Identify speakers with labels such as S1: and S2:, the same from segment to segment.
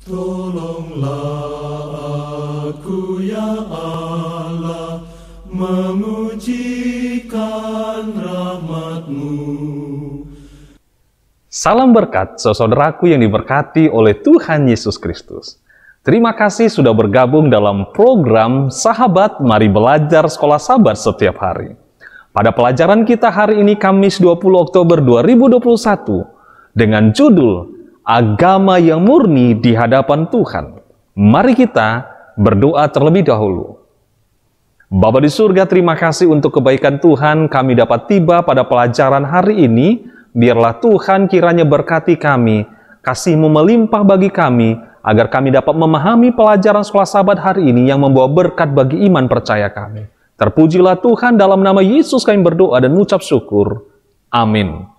S1: Tolonglah aku ya Allah, memujikan rahmat-Mu.
S2: Salam berkat, saudaraku yang diberkati oleh Tuhan Yesus Kristus. Terima kasih sudah bergabung dalam program Sahabat Mari Belajar Sekolah Sabat setiap hari. Pada pelajaran kita hari ini Kamis 20 Oktober 2021 dengan judul Agama yang Murni di Hadapan Tuhan. Mari kita berdoa terlebih dahulu. Bapa di surga, terima kasih untuk kebaikan Tuhan kami dapat tiba pada pelajaran hari ini. Biarlah Tuhan kiranya berkati kami, kasih-Mu melimpah bagi kami, agar kami dapat memahami pelajaran sekolah sahabat hari ini yang membawa berkat bagi iman percaya kami. Terpujilah Tuhan, dalam nama Yesus kami berdoa dan mengucap syukur. Amin.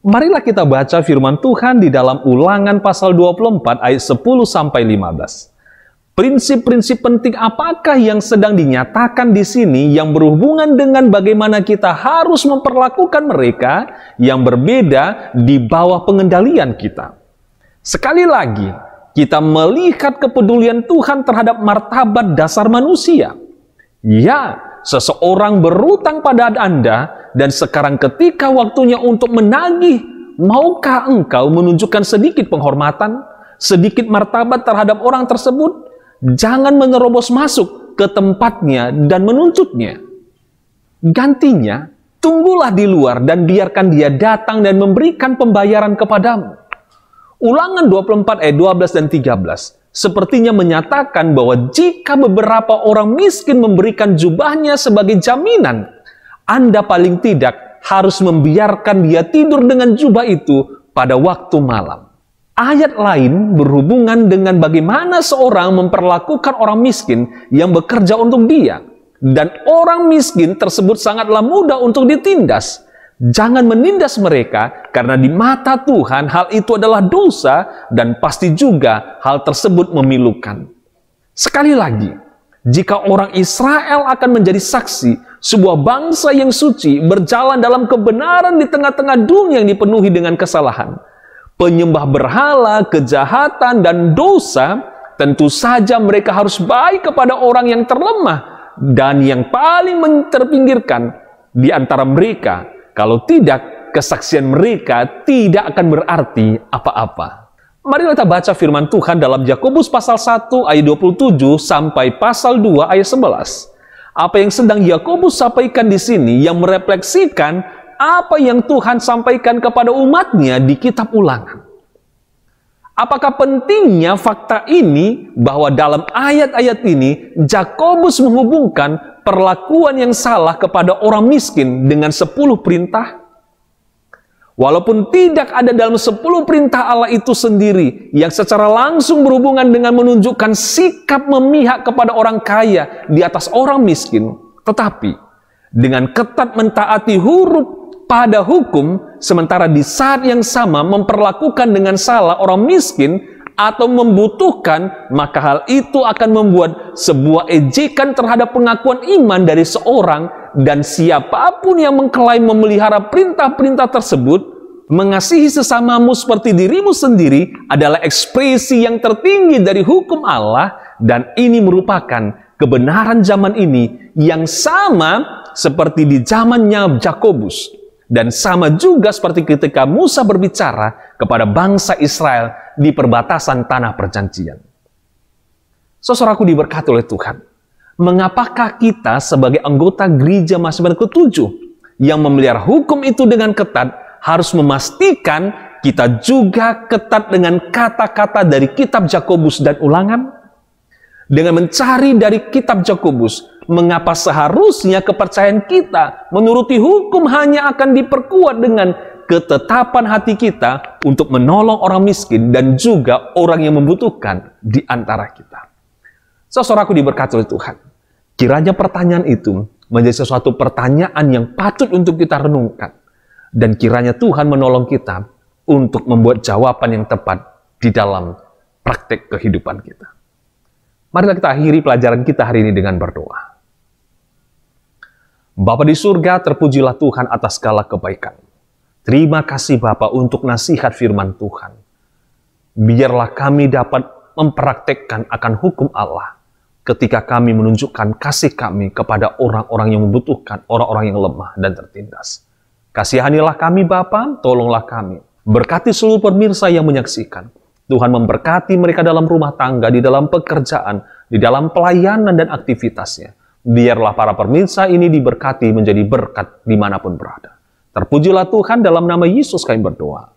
S2: Marilah kita baca firman Tuhan di dalam Ulangan pasal 24 ayat 10-15. Prinsip-prinsip penting apakah yang sedang dinyatakan di sini yang berhubungan dengan bagaimana kita harus memperlakukan mereka yang berbeda di bawah pengendalian kita? Sekali lagi, kita melihat kepedulian Tuhan terhadap martabat dasar manusia. Ya, seseorang berutang pada Anda, dan sekarang ketika waktunya untuk menagih, maukah engkau menunjukkan sedikit penghormatan, sedikit martabat terhadap orang tersebut? Jangan menerobos masuk ke tempatnya dan menuntutnya. Gantinya, tunggulah di luar dan biarkan dia datang dan memberikan pembayaran kepadamu. Ulangan 24 ayat 12 dan 13 sepertinya menyatakan bahwa jika beberapa orang miskin memberikan jubahnya sebagai jaminan, Anda paling tidak harus membiarkan dia tidur dengan jubah itu pada waktu malam. Ayat lain berhubungan dengan bagaimana seorang memperlakukan orang miskin yang bekerja untuk dia. Dan orang miskin tersebut sangatlah mudah untuk ditindas. Jangan menindas mereka, karena di mata Tuhan hal itu adalah dosa dan pasti juga hal tersebut memilukan. Sekali lagi, jika orang Israel akan menjadi saksi, sebuah bangsa yang suci berjalan dalam kebenaran di tengah-tengah dunia yang dipenuhi dengan kesalahan, penyembah berhala, kejahatan, dan dosa, tentu saja mereka harus baik kepada orang yang terlemah dan yang paling terpinggirkan di antara mereka. Kalau tidak, kesaksian mereka tidak akan berarti apa-apa. Mari kita baca firman Tuhan dalam Yakobus pasal 1 ayat 27 sampai pasal 2 ayat 11. Apa yang sedang Yakobus sampaikan di sini yang merefleksikan apa yang Tuhan sampaikan kepada umatnya di kitab Ulangan. Apakah pentingnya fakta ini bahwa dalam ayat-ayat ini Yakobus menghubungkan perlakuan yang salah kepada orang miskin dengan 10 perintah? Walaupun tidak ada dalam 10 perintah Allah itu sendiri yang secara langsung berhubungan dengan menunjukkan sikap memihak kepada orang kaya di atas orang miskin, tetapi dengan ketat mentaati huruf pada hukum, sementara di saat yang sama memperlakukan dengan salah orang miskin atau membutuhkan, maka hal itu akan membuat sebuah ejekan terhadap pengakuan iman dari seorang, dan siapapun yang mengklaim memelihara perintah-perintah tersebut, mengasihi sesamamu seperti dirimu sendiri, adalah ekspresi yang tertinggi dari hukum Allah, dan ini merupakan kebenaran zaman ini yang sama seperti di zamannya Yakobus. Dan sama juga seperti ketika Musa berbicara kepada bangsa Israel di perbatasan tanah perjanjian. Saudaraku diberkati oleh Tuhan. Mengapakah kita sebagai anggota gereja Mazmur ke-7 yang memelihara hukum itu dengan ketat harus memastikan kita juga ketat dengan kata-kata dari kitab Yakobus dan Ulangan? Dengan mencari dari kitab Yakobus, mengapa seharusnya kepercayaan kita menuruti hukum hanya akan diperkuat dengan ketetapan hati kita untuk menolong orang miskin dan juga orang yang membutuhkan di antara kita. Saudaraku diberkati oleh Tuhan. Kiranya pertanyaan itu menjadi sesuatu pertanyaan yang patut untuk kita renungkan. Dan kiranya Tuhan menolong kita untuk membuat jawaban yang tepat di dalam praktek kehidupan kita. Marilah kita akhiri pelajaran kita hari ini dengan berdoa. Bapa di surga, terpujilah Tuhan atas segala kebaikan. Terima kasih Bapa untuk nasihat firman Tuhan. Biarlah kami dapat mempraktekkan akan hukum Allah ketika kami menunjukkan kasih kami kepada orang-orang yang membutuhkan, orang-orang yang lemah dan tertindas. Kasihanilah kami Bapa, tolonglah kami. Berkati seluruh pemirsa yang menyaksikan. Tuhan memberkati mereka dalam rumah tangga, di dalam pekerjaan, di dalam pelayanan dan aktivitasnya. Biarlah para pemirsa ini diberkati menjadi berkat dimanapun berada. Terpujilah Tuhan, dalam nama Yesus kami berdoa.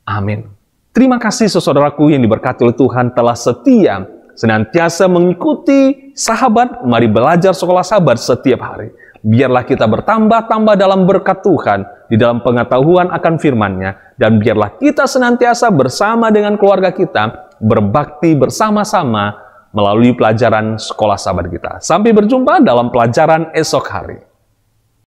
S2: Amin. Terima kasih saudaraku yang diberkati oleh Tuhan telah setia senantiasa mengikuti sahabat. Mari belajar sekolah sahabat setiap hari. Biarlah kita bertambah-tambah dalam berkat Tuhan, di dalam pengetahuan akan firman-Nya, dan biarlah kita senantiasa bersama dengan keluarga kita, berbakti bersama-sama melalui pelajaran sekolah sahabat kita. Sampai berjumpa dalam pelajaran esok hari.